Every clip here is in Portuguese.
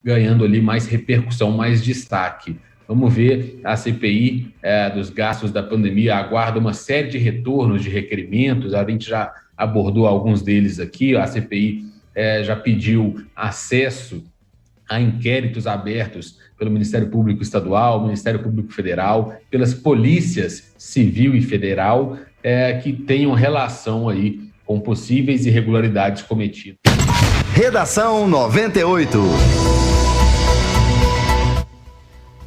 ganhando ali mais repercussão, mais destaque. Vamos ver, a CPI dos gastos da pandemia aguarda uma série de retornos de requerimentos, a gente já abordou alguns deles aqui, a CPI já pediu acesso a inquéritos abertos pelo Ministério Público Estadual, Ministério Público Federal, pelas polícias civil e federal, que tenham relação aí com possíveis irregularidades cometidas. Redação 98.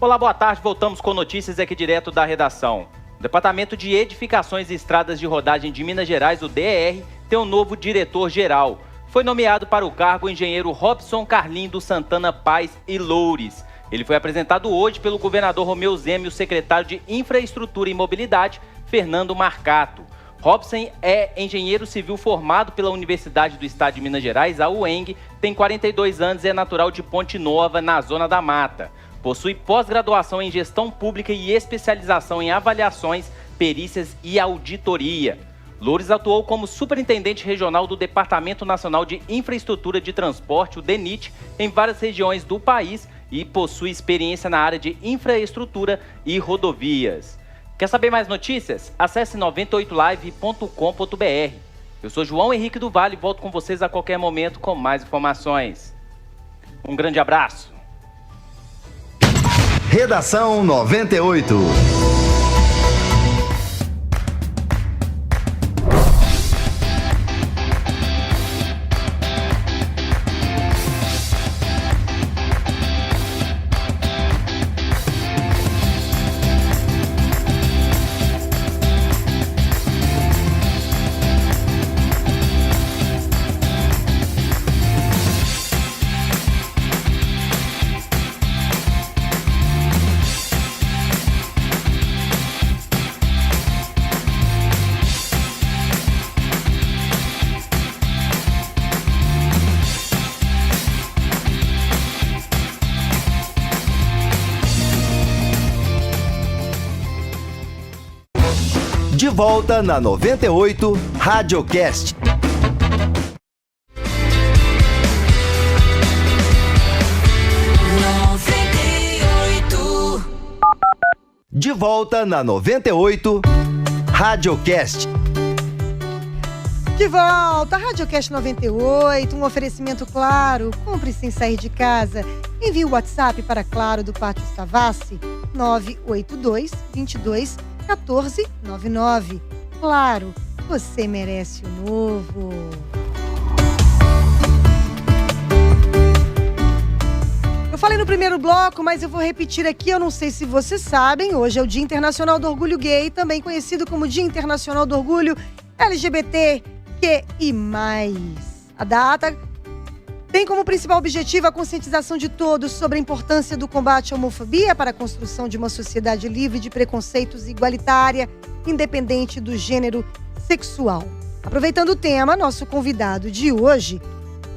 Olá, boa tarde. Voltamos com notícias aqui direto da redação. O Departamento de Edificações e Estradas de Rodagem de Minas Gerais, o DER, tem um novo diretor-geral. Foi nomeado para o cargo o engenheiro Robson Carlindo Santana Paz e Loures. Ele foi apresentado hoje pelo governador Romeu Zema e o secretário de Infraestrutura e Mobilidade, Fernando Marcato. Robson é engenheiro civil formado pela Universidade do Estado de Minas Gerais, a UENG, tem 42 anos e é natural de Ponte Nova, na Zona da Mata. Possui pós-graduação em gestão pública e especialização em avaliações, perícias e auditoria. Loures atuou como superintendente regional do Departamento Nacional de Infraestrutura de Transporte, o DENIT, em várias regiões do país e possui experiência na área de infraestrutura e rodovias. Quer saber mais notícias? Acesse 98live.com.br. Eu sou João Henrique do Vale e volto com vocês a qualquer momento com mais informações. Um grande abraço. Redação 98. De volta na 98 Radiocast. De volta na 98 Radiocast. De volta, Radiocast 98, um oferecimento Claro. Compre sem sair de casa. Envie o WhatsApp para Claro do Pátio Savassi, 982 22 1499. Claro, você merece o novo. Eu falei no primeiro bloco, mas eu vou repetir aqui, eu não sei se vocês sabem, hoje é o Dia Internacional do Orgulho Gay, também conhecido como Dia Internacional do Orgulho LGBTQI+. A data tem como principal objetivo a conscientização de todos sobre a importância do combate à homofobia para a construção de uma sociedade livre de preconceitos e igualitária, independente do gênero sexual. Aproveitando o tema, nosso convidado de hoje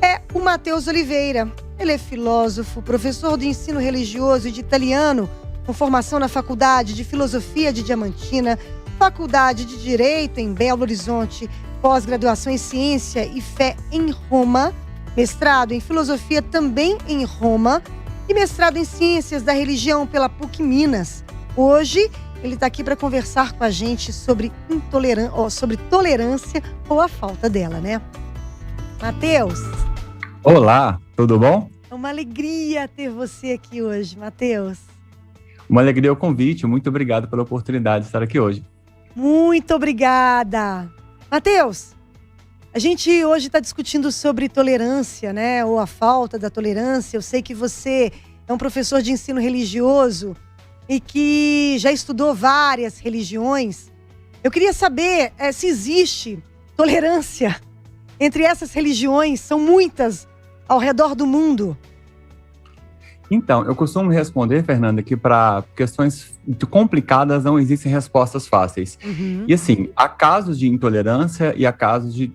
é o Matheus Oliveira. Ele é filósofo, professor de ensino religioso e de italiano, com formação na Faculdade de Filosofia de Diamantina, Faculdade de Direito em Belo Horizonte, pós-graduação em Ciência e Fé em Roma, mestrado em Filosofia também em Roma e mestrado em Ciências da Religião pela PUC Minas. Hoje, ele está aqui para conversar com a gente sobre tolerância ou a falta dela, né? Matheus. Olá, tudo bom? É uma alegria ter você aqui hoje, Matheus. Uma alegria o convite, muito obrigado pela oportunidade de estar aqui hoje. Muito obrigada. Matheus, a gente hoje está discutindo sobre tolerância, né? Ou a falta da tolerância. Eu sei que você é um professor de ensino religioso e que já estudou várias religiões. Eu queria saber se existe tolerância entre essas religiões. São muitas ao redor do mundo. Então, eu costumo responder, Fernanda, que para questões complicadas não existem respostas fáceis. E assim, há casos de intolerância e há casos de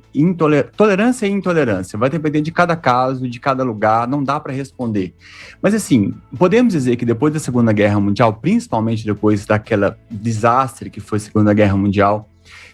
tolerância e intolerância. Vai depender de cada caso, de cada lugar, não dá para responder. Mas assim, podemos dizer que depois da Segunda Guerra Mundial, principalmente depois daquele desastre que foi a Segunda Guerra Mundial,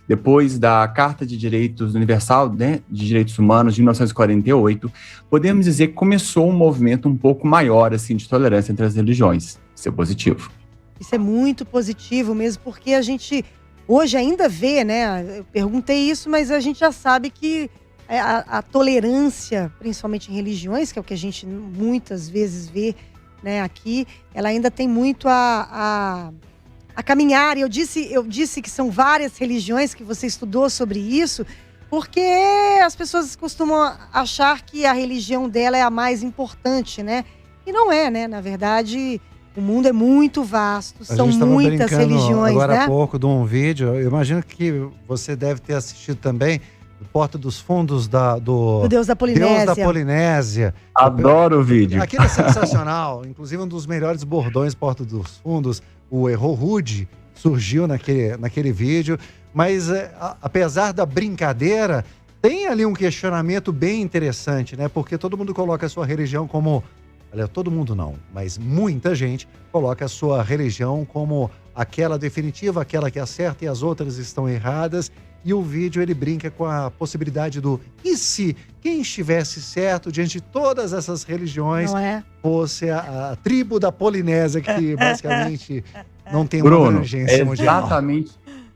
depois da Carta de Direitos Universal, né, de Direitos Humanos de 1948, podemos dizer que começou um movimento um pouco maior assim, de tolerância entre as religiões. Isso é positivo. Isso é muito positivo mesmo, porque a gente hoje ainda vê, né? Eu perguntei isso, mas a gente já sabe que a tolerância, principalmente em religiões, que é o que a gente muitas vezes vê, né, aqui, ela ainda tem muito a caminhar. Eu disse que são várias religiões, que você estudou sobre isso, porque as pessoas costumam achar que a religião dela é a mais importante, né? E não é, né? Na verdade, o mundo é muito vasto, são muitas religiões, agora né? há pouco de um vídeo, eu imagino que você deve ter assistido também, do Porta dos Fundos do Deus da Polinésia. Deus da Polinésia. Adoro o vídeo. Aquilo é sensacional, inclusive um dos melhores bordões Porta dos Fundos, o Errou Rude, surgiu naquele vídeo, mas apesar da brincadeira, tem ali um questionamento bem interessante, né? Porque todo mundo coloca a sua religião como... Olha, todo mundo não, mas muita gente coloca a sua religião como aquela definitiva, aquela que acerta e as outras estão erradas. E o vídeo, ele brinca com a possibilidade do e se quem estivesse certo diante de todas essas religiões fosse a tribo da Polinésia, que basicamente não tem uma abrangência mundial.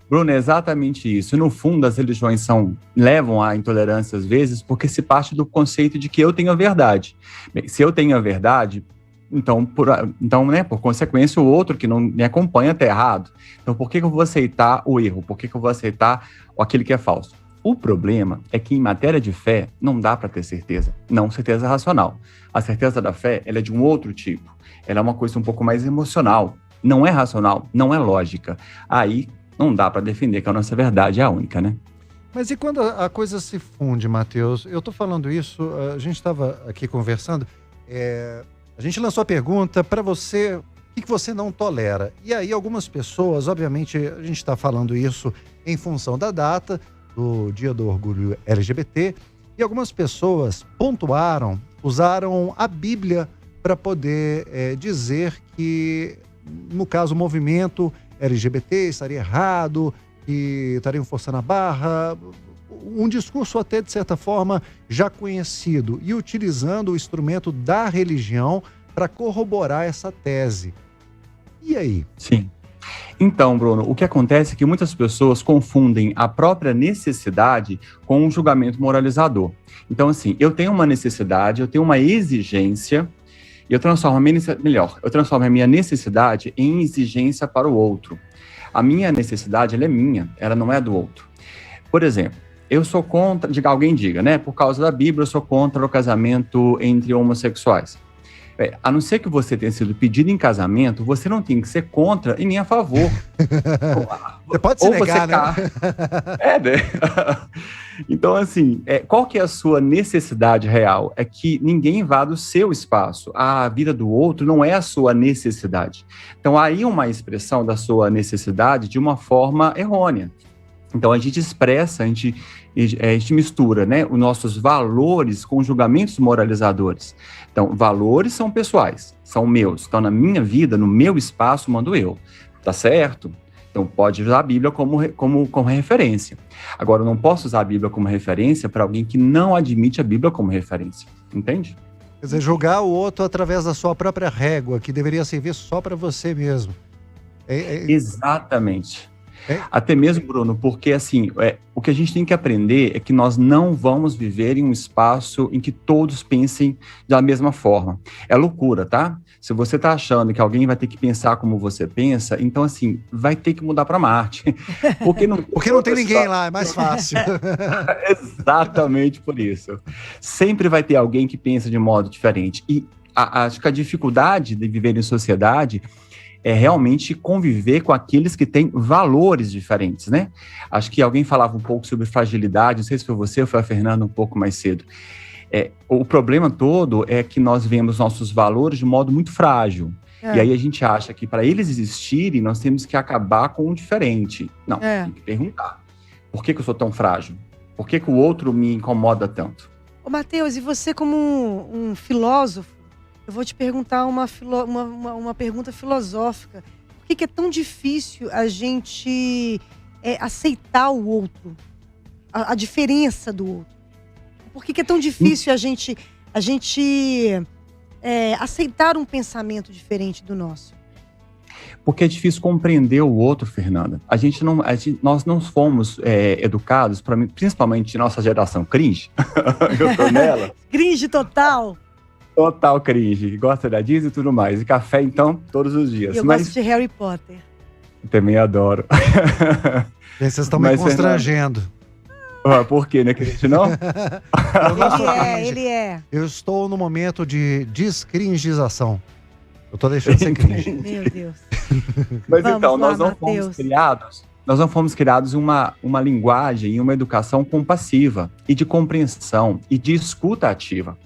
Bruno, é exatamente isso. E no fundo, as religiões levam à intolerância às vezes porque se parte do conceito de que eu tenho a verdade. Bem, se eu tenho a verdade, então, por consequência, o outro que não me acompanha está errado. Então, por que eu vou aceitar o erro? Por que eu vou aceitar aquele que é falso? O problema é que em matéria de fé não dá para ter certeza, não certeza racional. A certeza da fé, ela é de um outro tipo. Ela é uma coisa um pouco mais emocional. Não é racional, não é lógica. Aí não dá para defender que a nossa verdade é a única, né? Mas e quando a coisa se funde, Matheus? Eu tô falando isso, a gente estava aqui conversando, a gente lançou a pergunta para você, o que você não tolera? E aí algumas pessoas, obviamente, a gente está falando isso em função da data, do Dia do Orgulho LGBT, e algumas pessoas pontuaram, usaram a Bíblia para poder dizer que, no caso, o movimento LGBT estaria errado, que estariam forçando a barra, um discurso até, de certa forma, já conhecido, e utilizando o instrumento da religião para corroborar essa tese. E aí? Sim. Então, Bruno, o que acontece é que muitas pessoas confundem a própria necessidade com um julgamento moralizador. Então, assim, eu tenho uma necessidade, eu tenho uma exigência, e eu transformo a minha necessidade em exigência para o outro. A minha necessidade, ela é minha, ela não é do outro. Por exemplo, eu sou contra, alguém diga, né? Por causa da Bíblia, eu sou contra o casamento entre homossexuais. A não ser que você tenha sido pedido em casamento, você não tem que ser contra e nem a favor. Você pode se negar, né? Então, assim, qual que é a sua necessidade real? É que ninguém invada o seu espaço. A vida do outro não é a sua necessidade. Então, aí uma expressão da sua necessidade de uma forma errônea. Então, a gente expressa, a gente mistura, né, os nossos valores com julgamentos moralizadores. Então, valores são pessoais, são meus. Então, na minha vida, no meu espaço, mando eu. Tá certo? Então, pode usar a Bíblia como referência. Agora, eu não posso usar a Bíblia como referência para alguém que não admite a Bíblia como referência. Entende? Quer dizer, julgar o outro através da sua própria régua, que deveria servir só para você mesmo. Exatamente. Até mesmo, Bruno, porque assim, o que a gente tem que aprender é que nós não vamos viver em um espaço em que todos pensem da mesma forma. É loucura, tá? Se você tá achando que alguém vai ter que pensar como você pensa, então assim, vai ter que mudar para Marte. Porque não tem ninguém lá, é mais fácil. Exatamente por isso. Sempre vai ter alguém que pensa de modo diferente. E acho que a dificuldade de viver em sociedade é realmente conviver com aqueles que têm valores diferentes, né? Acho que alguém falava um pouco sobre fragilidade, não sei se foi você ou foi a Fernanda um pouco mais cedo. O problema todo é que nós vemos nossos valores de modo muito frágil. E aí a gente acha que para eles existirem, nós temos que acabar com o diferente. Não, tem que perguntar. Por que eu sou tão frágil? Por que o outro me incomoda tanto? Ô, Matheus, e você como um filósofo, eu vou te perguntar uma pergunta filosófica. Por que é tão difícil a gente aceitar o outro, a diferença do outro? Por que é tão difícil a gente aceitar um pensamento diferente do nosso? Porque é difícil compreender o outro, Fernanda. Nós não fomos educados, principalmente nossa geração cringe, eu tô nela. Cringe total. Total cringe. Gosta da Disney e tudo mais. E café, então, todos os dias. Eu gosto de Harry Potter. Também adoro. Vocês estão me constrangendo. Por quê, né, cringe, não? Ele é. Eu estou no momento de descringização. Eu tô deixando de ser cringe. Meu Deus. Mas Vamos então, lá, nós não fomos criados uma linguagem e uma educação compassiva e de compreensão e de escuta ativa.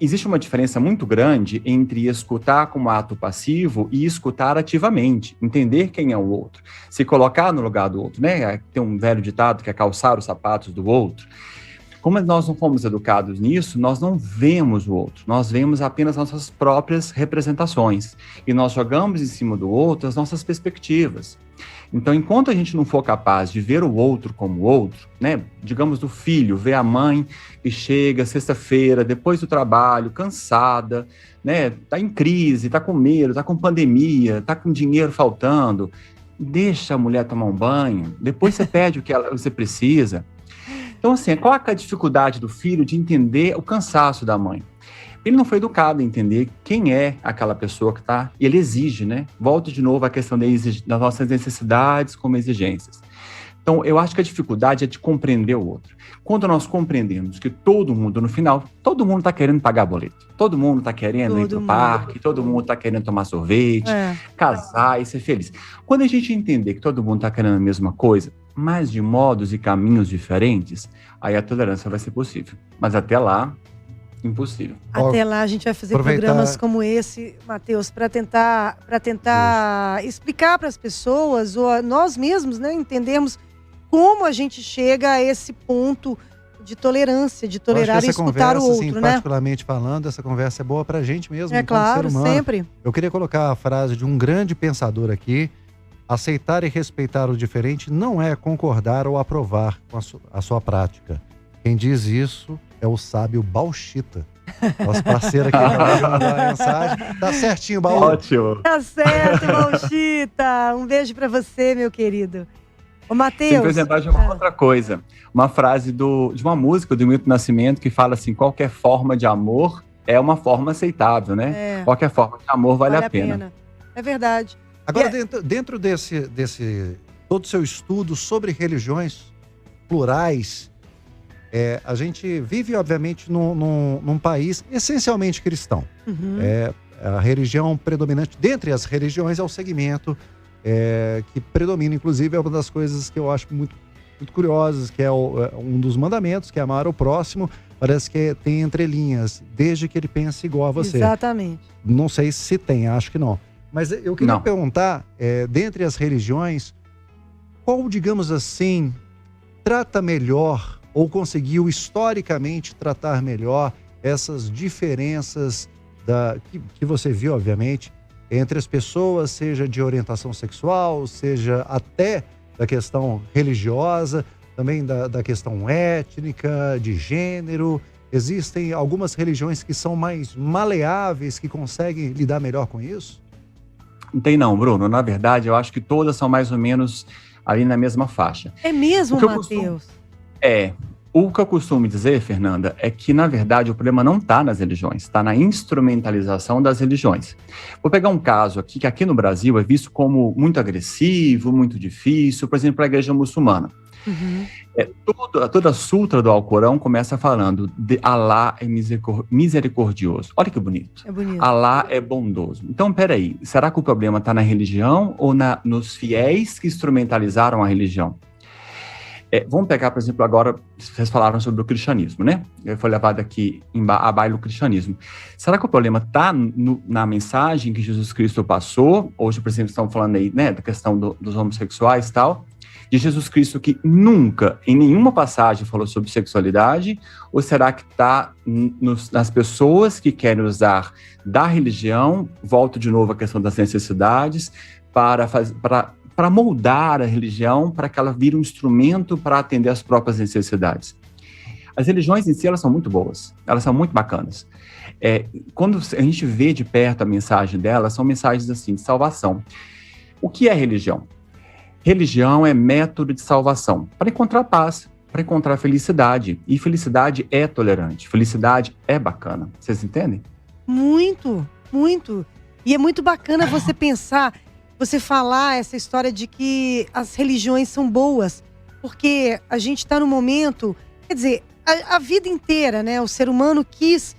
Existe uma diferença muito grande entre escutar como ato passivo e escutar ativamente, entender quem é o outro, se colocar no lugar do outro, né? Tem um velho ditado que é calçar os sapatos do outro. Como nós não fomos educados nisso, nós não vemos o outro, nós vemos apenas nossas próprias representações e nós jogamos em cima do outro as nossas perspectivas. Então, enquanto a gente não for capaz de ver o outro como o outro, né, digamos do filho, ver a mãe que chega sexta-feira, depois do trabalho, cansada, né, tá em crise, tá com medo, tá com pandemia, tá com dinheiro faltando, deixa a mulher tomar um banho, depois você pede o que você precisa. Então, assim, qual é a dificuldade do filho de entender o cansaço da mãe? Ele não foi educado a entender quem é aquela pessoa que está, e ele exige, né? Volta de novo à questão das nossas necessidades como exigências. Então, eu acho que a dificuldade é de compreender o outro. Quando nós compreendemos que todo mundo, no final, todo mundo está querendo pagar boleto, todo mundo está querendo ir para o parque, todo mundo está querendo tomar sorvete, casar e ser feliz. Quando a gente entender que todo mundo está querendo a mesma coisa, mas de modos e caminhos diferentes, aí a tolerância vai ser possível. Mas até lá, impossível. Até lá a gente vai fazer programas como esse, Matheus, para tentar explicar para as pessoas, ou nós mesmos, né, entendermos como a gente chega a esse ponto de tolerância, de tolerar e escutar o outro, assim, né? Particularmente falando, essa conversa é boa pra gente mesmo, claro, ser humano. sempre. Eu queria colocar a frase de um grande pensador aqui: aceitar e respeitar o diferente não é concordar ou aprovar com a sua prática. Quem diz isso é o sábio Bauxita. Nosso parceiro aqui mandou a mensagem. Tá certinho, Baú. Ótimo. Tá certo, Bauxita. Um beijo pra você, meu querido. Ô, Matheus. Tem que apresentar de uma outra coisa. Uma frase de uma música do Milton Nascimento que fala assim: qualquer forma de amor é uma forma aceitável, né? Qualquer forma de amor vale a pena. É verdade. Agora, dentro desse todo o seu estudo sobre religiões plurais, a gente vive, obviamente, num país essencialmente cristão. Uhum. A religião predominante, dentre as religiões, é o segmento que predomina, inclusive, é uma das coisas que eu acho muito, muito curiosas, que é um dos mandamentos, que é amar o próximo, parece que tem entrelinhas, desde que ele pense igual a você. Exatamente. Não sei se tem, acho que não. Mas eu queria perguntar, dentre as religiões, qual, digamos assim, trata melhor ou conseguiu historicamente tratar melhor essas diferenças que você viu, obviamente, entre as pessoas, seja de orientação sexual, seja até da questão religiosa, também da questão étnica, de gênero. Existem algumas religiões que são mais maleáveis, que conseguem lidar melhor com isso? Não tem não, Bruno. Na verdade, eu acho que todas são mais ou menos ali na mesma faixa. É mesmo, Matheus? O que eu costumo dizer, Fernanda, é que, na verdade, o problema não está nas religiões, está na instrumentalização das religiões. Vou pegar um caso aqui, que aqui no Brasil é visto como muito agressivo, muito difícil, por exemplo, a igreja muçulmana. Uhum. Toda a sutra do Alcorão começa falando de Alá é misericordioso. Olha que bonito. É bonito. Alá é bondoso. Então, peraí, será que o problema está na religião ou nos fiéis que instrumentalizaram a religião? Vamos pegar, por exemplo, agora, vocês falaram sobre o cristianismo, né? Foi levado aqui a baile o cristianismo. Será que o problema está na mensagem que Jesus Cristo passou? Hoje, por exemplo, estão falando aí, né, da questão dos homossexuais e tal, de Jesus Cristo que nunca, em nenhuma passagem, falou sobre sexualidade? Ou será que está nas pessoas que querem usar da religião, volto de novo à questão das necessidades, para para moldar a religião para que ela vire um instrumento para atender às próprias necessidades. As religiões em si, elas são muito boas, elas são muito bacanas. Quando a gente vê de perto a mensagem delas, são mensagens assim, de salvação. O que é religião? Religião é método de salvação para encontrar paz, para encontrar felicidade. E felicidade é tolerante, felicidade é bacana. Vocês entendem? Muito, muito. E é muito bacana você pensar, você falar essa história de que as religiões são boas, porque a gente está no momento, quer dizer, a vida inteira, né? O ser humano quis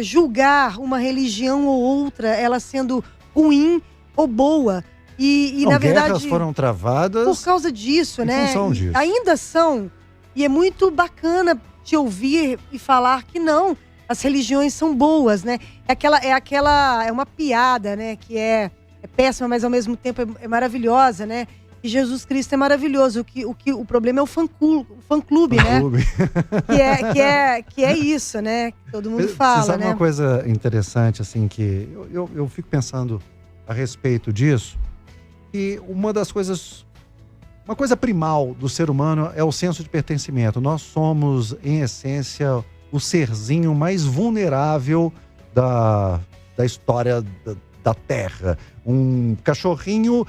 julgar uma religião ou outra, ela sendo ruim ou boa. E na verdade, guerras foram travadas por causa disso, né? Função disso. Ainda são. E é muito bacana te ouvir e falar que não, as religiões são boas, né? É uma piada, né? Que é péssima, mas ao mesmo tempo é maravilhosa, né? E Jesus Cristo é maravilhoso. O problema é o fã-clube, né? que é isso, né? Que todo mundo fala, Você sabe, né? uma coisa interessante, assim, que eu fico pensando a respeito disso, que uma coisa primal do ser humano é o senso de pertencimento. Nós somos, em essência, o serzinho mais vulnerável da história da Terra. Um cachorrinho,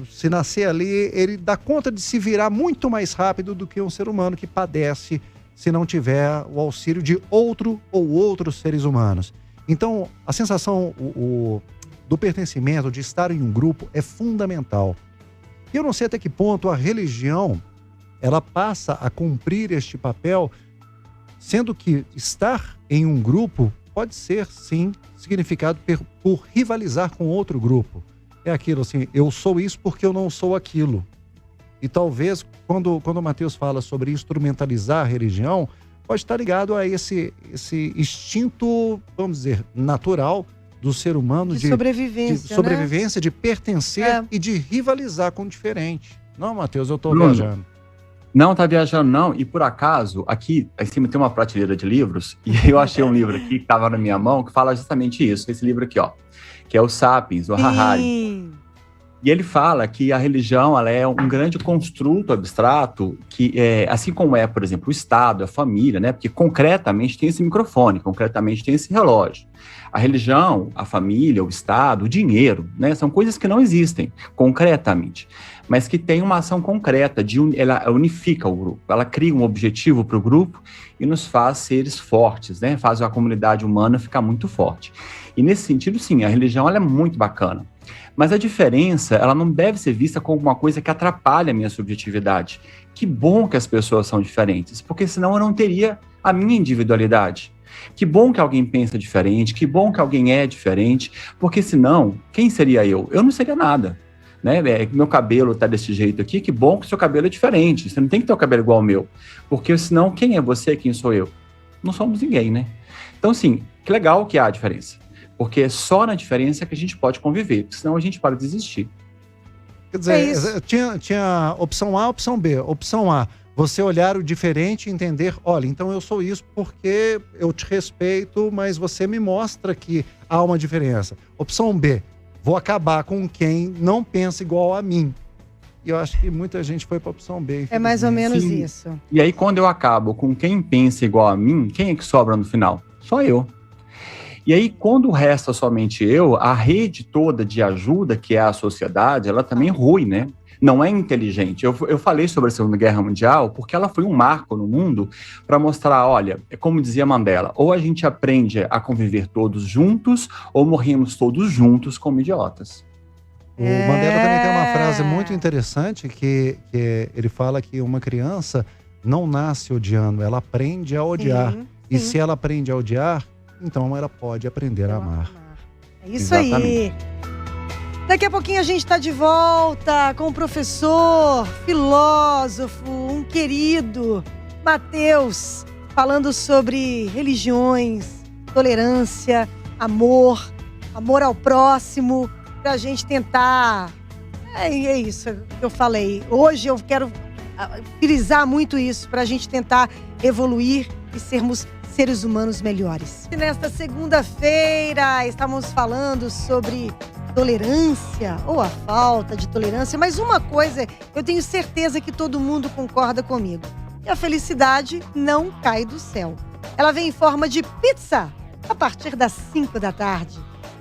se nascer ali, ele dá conta de se virar muito mais rápido do que um ser humano que padece se não tiver o auxílio de outro ou outros seres humanos. Então, a sensação do pertencimento, de estar em um grupo, é fundamental. E eu não sei até que ponto a religião ela passa a cumprir este papel, sendo que estar em um grupo pode ser, sim, significado por rivalizar com outro grupo. É aquilo assim, eu sou isso porque eu não sou aquilo. E talvez, quando o Mateus fala sobre instrumentalizar a religião, pode estar ligado a esse instinto, vamos dizer, natural do ser humano de sobrevivência, né? De pertencer e de rivalizar com o diferente. Não, Mateus, eu estou viajando. Não, tá viajando não. E por acaso, aqui em cima tem uma prateleira de livros, e eu achei um livro aqui que estava na minha mão, que fala justamente isso. Esse livro aqui, ó, que é o Sapiens, o Harari. E ele fala que a religião, ela é um grande construto abstrato, que assim como é, por exemplo, o Estado, a família, né? Porque concretamente tem esse microfone, concretamente tem esse relógio. A religião, a família, o Estado, o dinheiro, né? São coisas que não existem concretamente, mas que tem uma ação concreta, ela unifica o grupo, ela cria um objetivo para o grupo e nos faz seres fortes, né? Faz a comunidade humana ficar muito forte. E nesse sentido, sim, a religião ela é muito bacana. Mas a diferença, ela não deve ser vista como uma coisa que atrapalha a minha subjetividade. Que bom que as pessoas são diferentes, porque senão eu não teria a minha individualidade. Que bom que alguém pensa diferente, que bom que alguém é diferente, porque senão, quem seria eu? Eu não seria nada. Né? Meu cabelo tá desse jeito aqui, que bom que seu cabelo é diferente. Você não tem que ter o cabelo igual ao meu, porque senão quem é você, quem sou eu? Não somos ninguém, né? Então, assim, que legal que há a diferença. Porque é só na diferença que a gente pode conviver, senão a gente para de existir. Quer dizer, tinha opção A, opção B. Opção A, você olhar o diferente e entender, olha, então eu sou isso porque eu te respeito, mas você me mostra que há uma diferença. Opção B, vou acabar com quem não pensa igual a mim. E eu acho que muita gente foi para a opção B. É mais ou menos Sim. isso. E aí, quando eu acabo com quem pensa igual a mim, quem é que sobra no final? Só eu. E aí, quando resta somente eu, a rede toda de ajuda, que é a sociedade, ela também rui, né? Não é inteligente. Eu falei sobre a Segunda Guerra Mundial porque ela foi um marco no mundo para mostrar, olha, como dizia Mandela, ou a gente aprende a conviver todos juntos, ou morremos todos juntos como idiotas. O Mandela também tem uma frase muito interessante que ele fala que uma criança não nasce odiando, ela aprende a odiar. Sim. E se ela aprende a odiar, então ela pode aprender a amar. É isso Exatamente. aí. Daqui a pouquinho a gente está de volta com o professor, filósofo, um querido, Mateus, falando sobre religiões, tolerância, amor ao próximo, para a gente tentar... É isso que eu falei. Hoje eu quero frisar muito isso, para a gente tentar evoluir e sermos seres humanos melhores. E nesta segunda-feira estamos falando sobre tolerância ou a falta de tolerância, mas uma coisa eu tenho certeza que todo mundo concorda comigo. E a felicidade não cai do céu. Ela vem em forma de pizza a partir das 5 da tarde.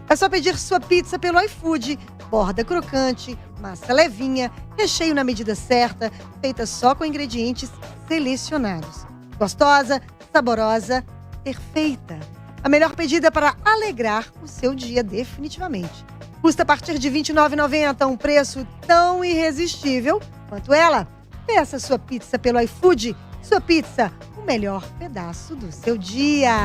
É só pedir sua pizza pelo iFood, borda crocante, massa levinha, recheio na medida certa, feita só com ingredientes selecionados. Gostosa, saborosa, perfeita. A melhor pedida para alegrar o seu dia definitivamente. Custa a partir de R$ 29,90, um preço tão irresistível quanto ela. Peça sua pizza pelo iFood. Sua pizza, o melhor pedaço do seu dia.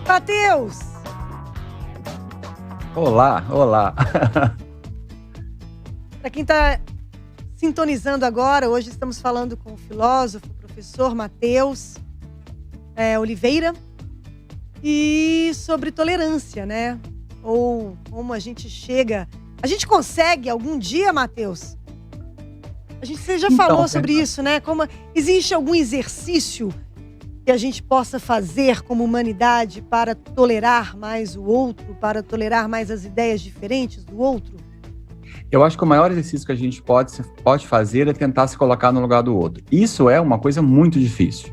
Matheus! Olá. Para quem está sintonizando agora, hoje estamos falando com o filósofo, professor Matheus Oliveira, e sobre tolerância, né? Ou como a gente chega... A gente consegue algum dia, Matheus? Você já falou sobre isso, né? Como existe algum exercício que a gente possa fazer como humanidade para tolerar mais o outro, para tolerar mais as ideias diferentes do outro? Eu acho que o maior exercício que a gente pode fazer é tentar se colocar no lugar do outro. Isso é uma coisa muito difícil.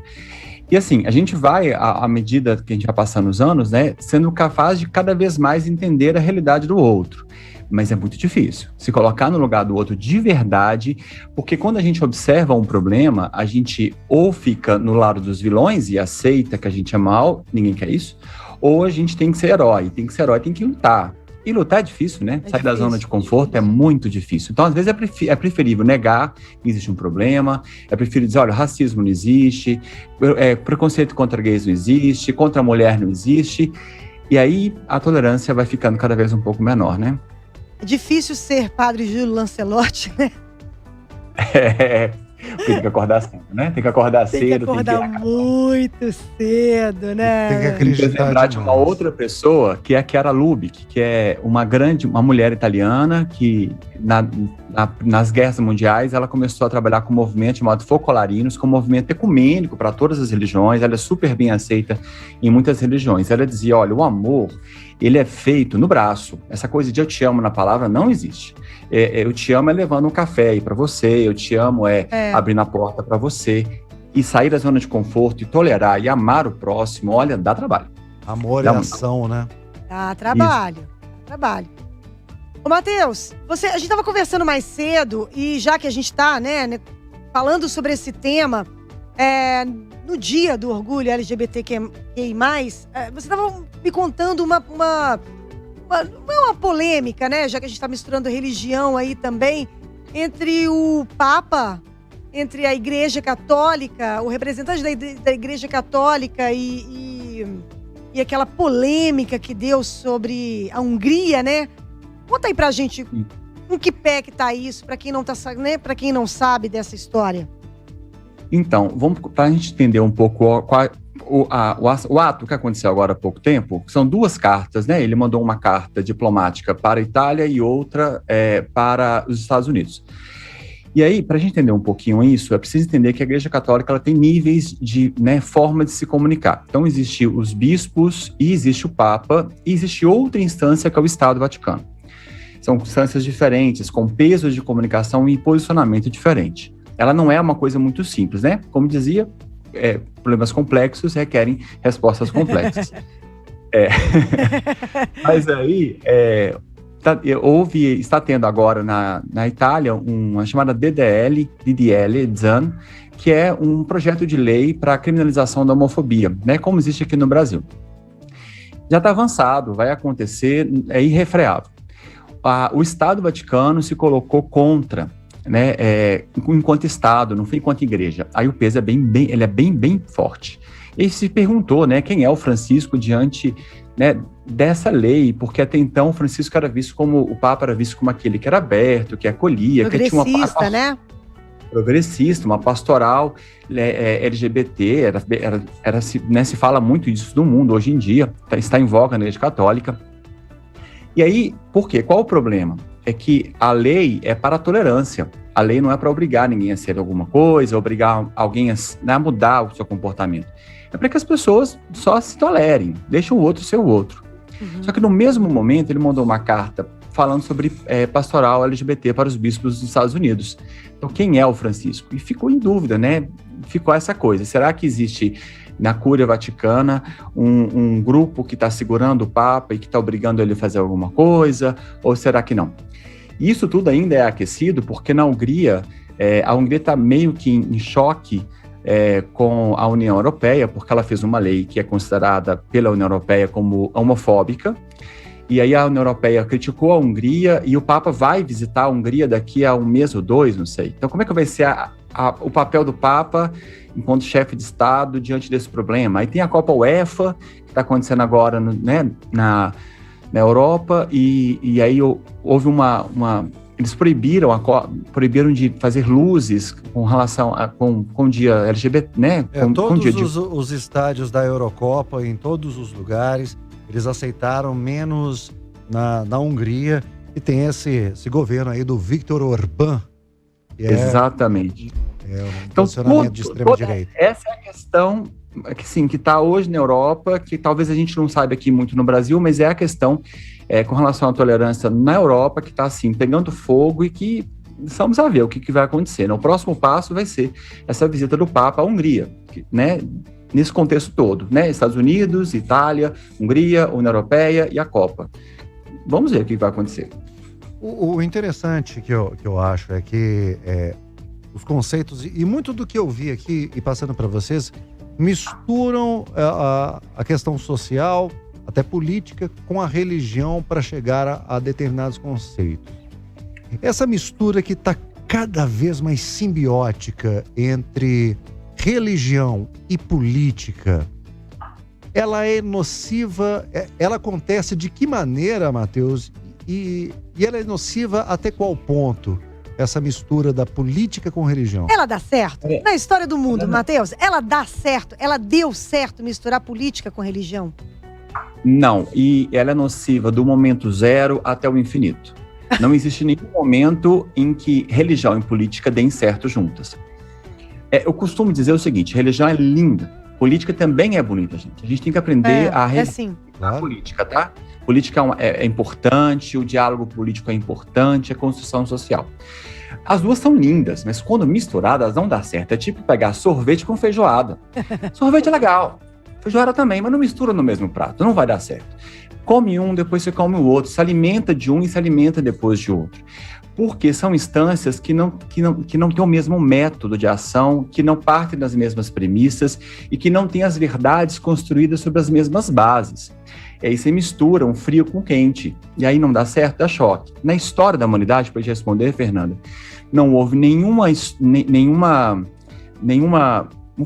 E assim, a gente vai, à medida que a gente vai passando os anos, né, sendo capaz de cada vez mais entender a realidade do outro. Mas é muito difícil se colocar no lugar do outro de verdade, porque quando a gente observa um problema, a gente ou fica no lado dos vilões e aceita que a gente é mal, ninguém quer isso, ou a gente tem que ser herói, tem que lutar. E lutar é difícil, né? Sair da zona de conforto é muito difícil. Então, às vezes, é preferível negar que existe um problema, é preferível dizer, olha, racismo não existe, preconceito contra gays não existe, contra a mulher não existe, e aí a tolerância vai ficando cada vez um pouco menor, né? É difícil ser padre Júlio Lancelotti, né? Tem que acordar cedo, né? Tem que acordar cedo. Tem que acordar muito cedo, né? Tem que acreditar. Tem que lembrar de uma outra pessoa, que é a Chiara Lubich, que é uma mulher italiana que nas guerras mundiais ela começou a trabalhar com um movimento chamado Focolarinos, que é um movimento ecumênico para todas as religiões. Ela é super bem aceita em muitas religiões. Ela dizia, olha, o amor, ele é feito no braço. Essa coisa de eu te amo na palavra não existe. Eu te amo é levando um café aí para você, eu te amo abrindo a porta para você. E sair da zona de conforto e tolerar e amar o próximo, olha, dá trabalho. Amor e ação, né? Dá trabalho, Ô, Matheus, a gente estava conversando mais cedo e já que a gente está, né, falando sobre esse tema, no dia do orgulho LGBTQI+, você estava me contando uma polêmica, né, já que a gente está misturando religião aí também, entre o Papa, entre a Igreja Católica, o representante da Igreja Católica e aquela polêmica que deu sobre a Hungria, né? Conta aí pra gente em que pé que tá isso, pra quem não tá, né, pra quem não sabe dessa história. Então, vamos pra gente entender um pouco o ato que aconteceu agora há pouco tempo. São duas cartas, né? Ele mandou uma carta diplomática para a Itália e outra para os Estados Unidos. E aí, para a gente entender um pouquinho isso, é preciso entender que a Igreja Católica ela tem níveis de forma de se comunicar. Então, existe os bispos, e existe o Papa, e existe outra instância que é o Estado Vaticano. São instâncias diferentes, com pesos de comunicação e posicionamento diferente. Ela não é uma coisa muito simples, né? Como dizia, problemas complexos requerem respostas complexas. Mas aí... está tendo agora na Itália uma chamada DDL, ZAN, que é um projeto de lei para a criminalização da homofobia, né, como existe aqui no Brasil. Já está avançado, vai acontecer, é irrefreável. O Estado Vaticano se colocou contra, né, enquanto Estado, não foi enquanto igreja. Aí o peso ele é bem forte. E se perguntou, né, quem é o Francisco diante, né, dessa lei, porque até então o Francisco era visto como, o Papa era visto como aquele que era aberto, que acolhia, que tinha uma né? Progressista, uma pastoral LGBT, se fala muito disso no mundo hoje em dia, está em voga na Igreja Católica. E aí, por quê? Qual o problema? É que a lei é para a tolerância. A lei não é para obrigar ninguém a ser alguma coisa, obrigar alguém a mudar o seu comportamento. é para que as pessoas só se tolerem, deixem o outro ser o outro. Só que no mesmo momento ele mandou uma carta falando sobre pastoral LGBT para os bispos dos Estados Unidos. Então, quem é o Francisco? E ficou em dúvida, né? Ficou essa coisa. Será que existe na Cúria Vaticana um grupo que está segurando o Papa e que está obrigando ele a fazer alguma coisa? Ou será que não? Isso tudo ainda é aquecido porque na Hungria, a Hungria está meio que em choque com a União Europeia, porque ela fez uma lei que é considerada pela União Europeia como homofóbica, e aí a União Europeia criticou a Hungria, e o Papa vai visitar a Hungria daqui a um mês ou dois, não sei. Então, como é que vai ser o papel do Papa enquanto chefe de Estado diante desse problema? Aí tem a Copa UEFA, que está acontecendo agora, né, na Europa, e aí houve eles proibiram de fazer luzes com relação com o dia LGBT, né? Todos os estádios da Eurocopa, em todos os lugares, eles aceitaram, menos na Hungria, que tem esse governo aí do Viktor Orbán. Exatamente. Um posicionamento de extrema-direita. Essa é a questão que está hoje na Europa, que talvez a gente não saiba aqui muito no Brasil, mas é a questão com relação à tolerância na Europa, que está assim, pegando fogo e que vamos a ver o que vai acontecer. O próximo passo vai ser essa visita do Papa à Hungria, né? Nesse contexto todo, né? Estados Unidos, Itália, Hungria, União Europeia e a Copa. Vamos ver o que vai acontecer. O interessante que eu acho é que os conceitos, e muito do que eu vi aqui e passando para vocês, misturam a questão social, até política, com a religião para chegar a determinados conceitos. Essa mistura que está cada vez mais simbiótica entre religião e política, ela é nociva, ela acontece de que maneira, Matheus? E ela é nociva até qual ponto? Essa mistura da política com religião. Ela dá certo? Na história do mundo, Matheus, ela dá certo? Ela deu certo misturar política com religião? Não, e ela é nociva do momento zero até o infinito. Não existe nenhum momento em que religião e política deem certo juntas. Eu costumo dizer o seguinte, religião é linda, política também é bonita, gente. A gente tem que aprender a claro. Política, tá? Política é importante, o diálogo político é importante, a construção social. As duas são lindas, mas quando misturadas não dá certo. É tipo pegar sorvete com feijoada. Sorvete é legal, feijoada também, mas não mistura no mesmo prato, não vai dar certo. Come um, depois você come o outro, se alimenta de um e se alimenta depois de outro. Porque são instâncias que não têm o mesmo método de ação, que não partem das mesmas premissas e que não têm as verdades construídas sobre as mesmas bases. E aí você mistura um frio com quente, e aí não dá certo, dá choque. Na história da humanidade, para te responder, Fernanda, não houve nenhum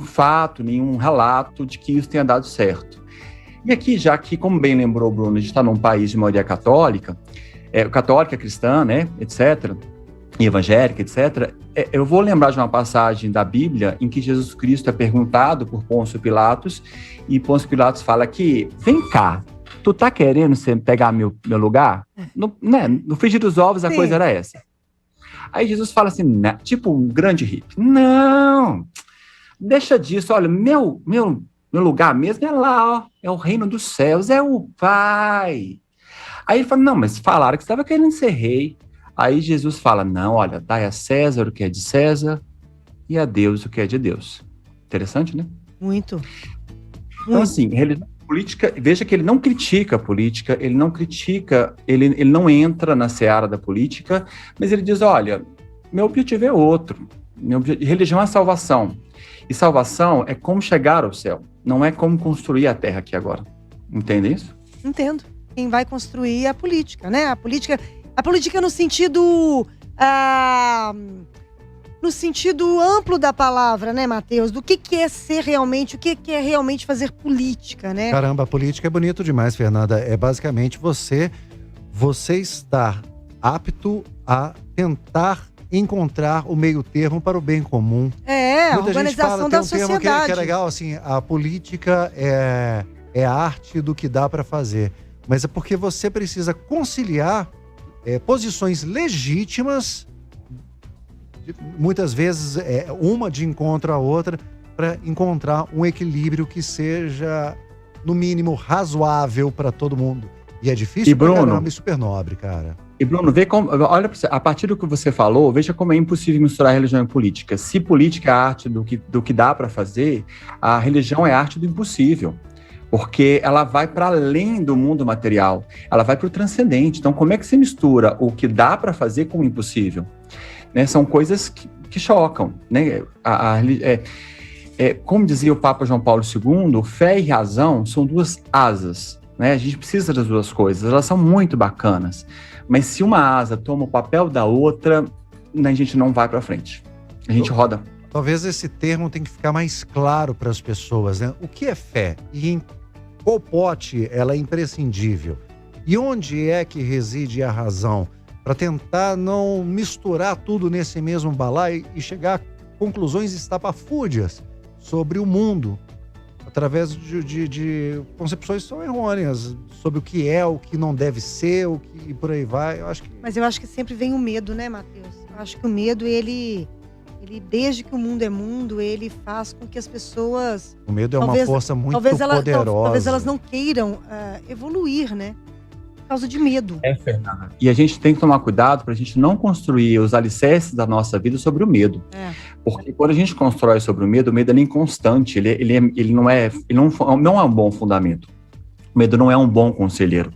fato, nenhum relato de que isso tenha dado certo. E aqui, já que, como bem lembrou o Bruno, a gente está num país de maioria católica cristã, né, etc., e evangélica, etc., eu vou lembrar de uma passagem da Bíblia em que Jesus Cristo é perguntado por Pôncio Pilatos, e Pôncio Pilatos fala que, vem cá, tu tá querendo você pegar meu lugar? No frigir dos ovos a coisa era essa. Aí Jesus fala assim, né, tipo um grande hippie, não, deixa disso, olha, meu lugar mesmo é lá, ó, é o reino dos céus, é o Pai. Aí ele fala, não, mas falaram que você estava querendo ser rei. Aí Jesus fala, não, olha, dai a César o que é de César e a Deus o que é de Deus. Interessante, né? Muito. Então, assim, religião política, veja que ele não critica a política, ele não entra na seara da política, mas ele diz, olha, meu objetivo é outro. Religião é salvação. E salvação é como chegar ao céu, não é como construir a terra aqui agora. Entende isso? Entendo. Quem vai construir a política, né? A política no sentido amplo da palavra, né, Matheus? Do que é ser realmente, o que é realmente fazer política, né? Caramba, a política é bonito demais, Fernanda. É basicamente você estar apto a tentar encontrar o meio termo para o bem comum. A organização da sociedade. Termo que é legal, assim, a política é a arte do que dá para fazer. Mas é porque você precisa conciliar posições legítimas, muitas vezes uma de encontro à outra, para encontrar um equilíbrio que seja, no mínimo, razoável para todo mundo. E é difícil pra caramba e super nobre, cara. E Bruno, vê como, olha, a partir do que você falou, veja como é impossível misturar religião e política. Se política é a arte do que dá para fazer, a religião é a arte do impossível. Porque ela vai para além do mundo material, ela vai para o transcendente. Então, como é que você mistura o que dá para fazer com o impossível? Né? São coisas que chocam. Né? Como dizia o Papa João Paulo II, fé e razão são duas asas. Né? A gente precisa das duas coisas, elas são muito bacanas. Mas se uma asa toma o papel da outra, a gente não vai para frente. A gente roda. Talvez esse termo tenha que ficar mais claro para as pessoas, né? O que é fé? E em qual pote ela é imprescindível? E onde é que reside a razão? Para tentar não misturar tudo nesse mesmo balaio e chegar a conclusões estapafúrdias sobre o mundo, através de concepções que são errôneas, sobre o que não deve ser, o que e por aí vai. Mas eu acho que sempre vem o medo, né, Matheus? Eu acho que o medo, ele, desde que o mundo é mundo, ele faz com que as pessoas... O medo é uma força muito poderosa. Talvez elas não queiram evoluir, né? Por causa de medo. Fernanda. E a gente tem que tomar cuidado para a gente não construir os alicerces da nossa vida sobre o medo. Porque quando a gente constrói sobre o medo ele é inconstante, ele não é um bom fundamento. O medo não é um bom conselheiro.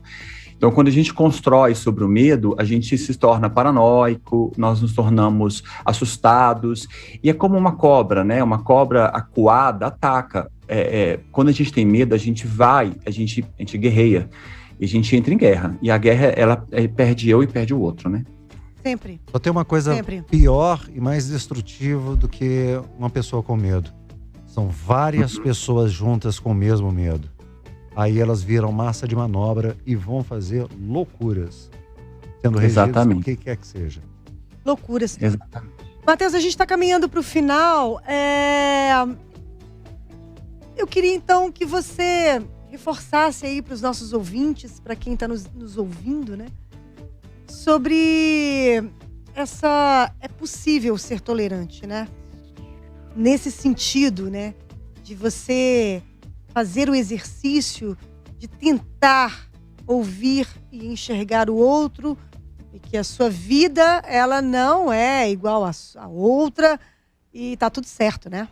Então, quando a gente constrói sobre o medo, a gente se torna paranoico, nós nos tornamos assustados, e é como uma cobra, né? Uma cobra acuada ataca. Quando a gente tem medo, a gente guerreia, e a gente entra em guerra. E a guerra, ela perde eu e perde o outro, né? Sempre. Só tem uma coisa pior e mais destrutiva do que uma pessoa com medo. São várias pessoas juntas com o mesmo medo. Aí elas viram massa de manobra e vão fazer loucuras. Sendo regidas por o que quer que seja. Loucuras. Exatamente. Matheus, a gente está caminhando para o final. Eu queria então que você reforçasse aí para os nossos ouvintes, para quem está nos ouvindo, né? Sobre é possível ser tolerante, né? Nesse sentido, né? De você fazer o exercício de tentar ouvir e enxergar o outro, e que a sua vida, ela não é igual a outra, e tá tudo certo, né?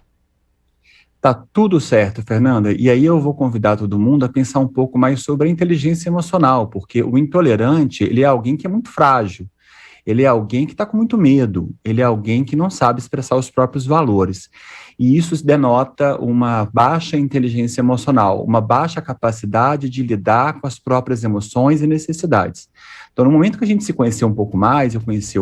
Tá tudo certo, Fernanda. E aí eu vou convidar todo mundo a pensar um pouco mais sobre a inteligência emocional, porque o intolerante, ele é alguém que é muito frágil. Ele é alguém que está com muito medo, ele é alguém que não sabe expressar os próprios valores. E isso denota uma baixa inteligência emocional, uma baixa capacidade de lidar com as próprias emoções e necessidades. Então, no momento que a gente se conheceu um pouco mais, eu conheci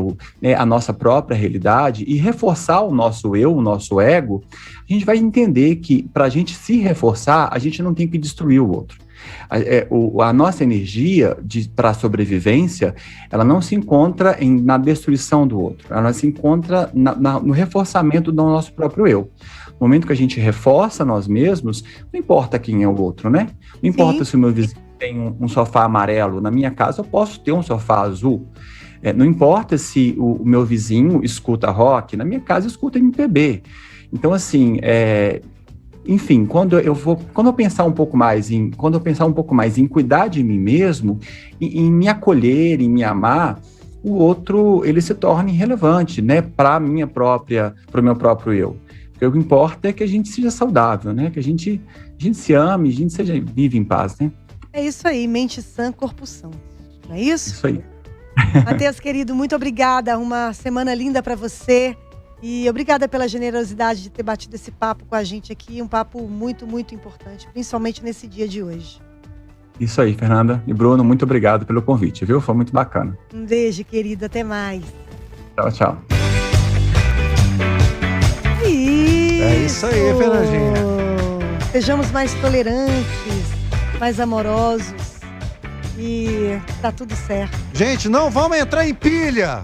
a nossa própria realidade e reforçar o nosso eu, o nosso ego, a gente vai entender que para a gente se reforçar, a gente não tem que destruir o outro. A nossa energia para a sobrevivência, ela não se encontra na destruição do outro, ela se encontra no reforçamento do nosso próprio eu. No momento que a gente reforça nós mesmos, não importa quem é o outro, né? Não importa se o meu vizinho tem um sofá amarelo, na minha casa eu posso ter um sofá azul. Não importa se o meu vizinho escuta rock, na minha casa eu escuto MPB. Então, assim, enfim, quando eu pensar um pouco mais em cuidar de mim mesmo, em me acolher, em me amar, o outro, ele se torna irrelevante, né, para o meu próprio eu. Porque o que importa é que a gente seja saudável, né, que a gente se ame, a gente vive em paz, né. É isso aí, mente sã, corpo são. Não é isso? Isso aí. Matheus, querido, muito obrigada, uma semana linda para você. E obrigada pela generosidade de ter batido esse papo com a gente aqui, um papo muito, muito importante, principalmente nesse dia de hoje. Isso aí, Fernanda. E Bruno, muito obrigado pelo convite, viu? Foi muito bacana. Um beijo, querido. Até mais. Tchau, tchau. É isso aí, Fernandinha. Sejamos mais tolerantes, mais amorosos e tá tudo certo. Gente, não vamos entrar em pilha.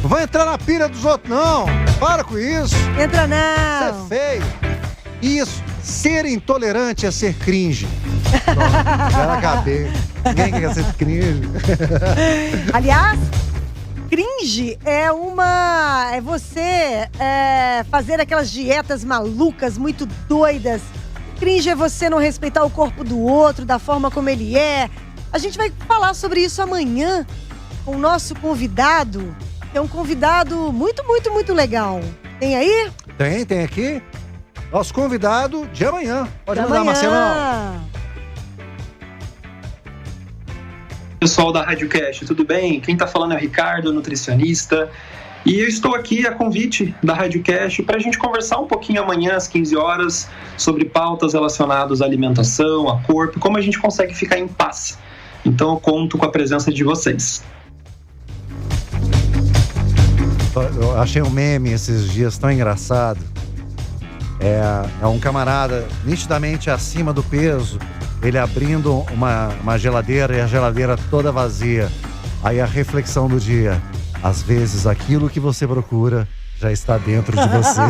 Não vai entrar na pilha dos outros, não. Para com isso. Entra não. Isso é feio. Isso. Ser intolerante é ser cringe. Já acabei. Ninguém quer ser cringe. Aliás, Cringe é você fazer aquelas dietas malucas, muito doidas. Cringe é você não respeitar o corpo do outro, da forma como ele é. A gente vai falar sobre isso amanhã com o nosso convidado. É um convidado muito, muito, muito legal. Tem aí? Tem aqui. Nosso convidado de amanhã. Pode mandar, Marcelão. Pessoal da RádioCast, tudo bem? Quem está falando é o Ricardo, nutricionista. E eu estou aqui a convite da RádioCast para a gente conversar um pouquinho amanhã às 15 horas sobre pautas relacionadas à alimentação, a corpo, como a gente consegue ficar em paz. Então eu conto com a presença de vocês. Eu achei um meme esses dias tão engraçado. É um camarada nitidamente acima do peso, ele abrindo uma geladeira e a geladeira toda vazia. Aí a reflexão do dia: às vezes aquilo que você procura já está dentro de você.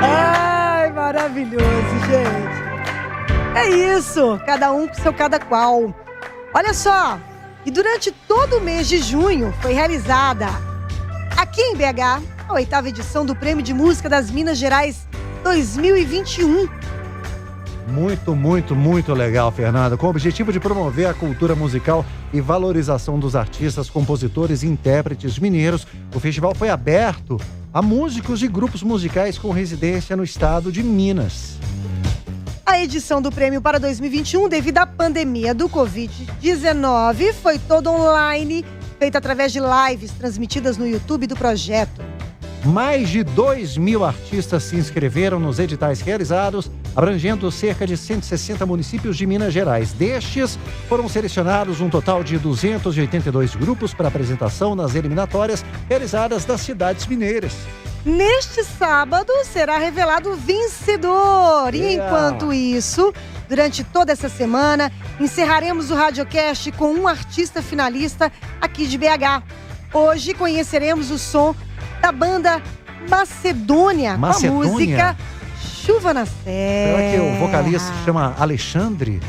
Ai, maravilhoso, gente. É isso, cada um com seu cada qual. Olha só, e durante todo o mês de junho foi realizada aqui em BH a 8ª edição do Prêmio de Música das Minas Gerais 2021. Muito, muito, muito legal, Fernanda. Com o objetivo de promover a cultura musical e valorização dos artistas, compositores e intérpretes mineiros, o festival foi aberto a músicos e grupos musicais com residência no estado de Minas. A edição do prêmio para 2021, devido à pandemia do Covid-19, foi toda online, feita através de lives transmitidas no YouTube do projeto. Mais de 2.000 artistas se inscreveram nos editais realizados, abrangendo cerca de 160 municípios de Minas Gerais. Destes, foram selecionados um total de 282 grupos para apresentação nas eliminatórias realizadas das cidades mineiras. Neste sábado será revelado o vencedor. E enquanto isso, durante toda essa semana, encerraremos o RádioCast com um artista finalista aqui de BH. Hoje conheceremos o som da banda Macedônia, com a música Chuva na Serra. Será que o vocalista se chama Alexandre?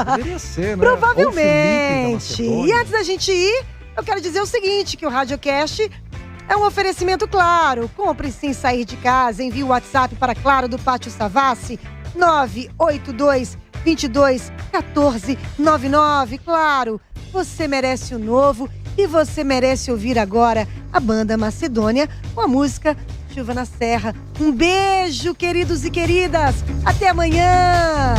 Poderia ser, né? Provavelmente. E antes da gente ir, eu quero dizer o seguinte, que o RádioCast é um oferecimento Claro. Compre sem sair de casa. Envie o WhatsApp para Claro do Pátio Savassi, 982 22 14 99. Claro, você merece o novo e você merece ouvir agora a banda Macedônia com a música Chuva na Serra. Um beijo, queridos e queridas. Até amanhã!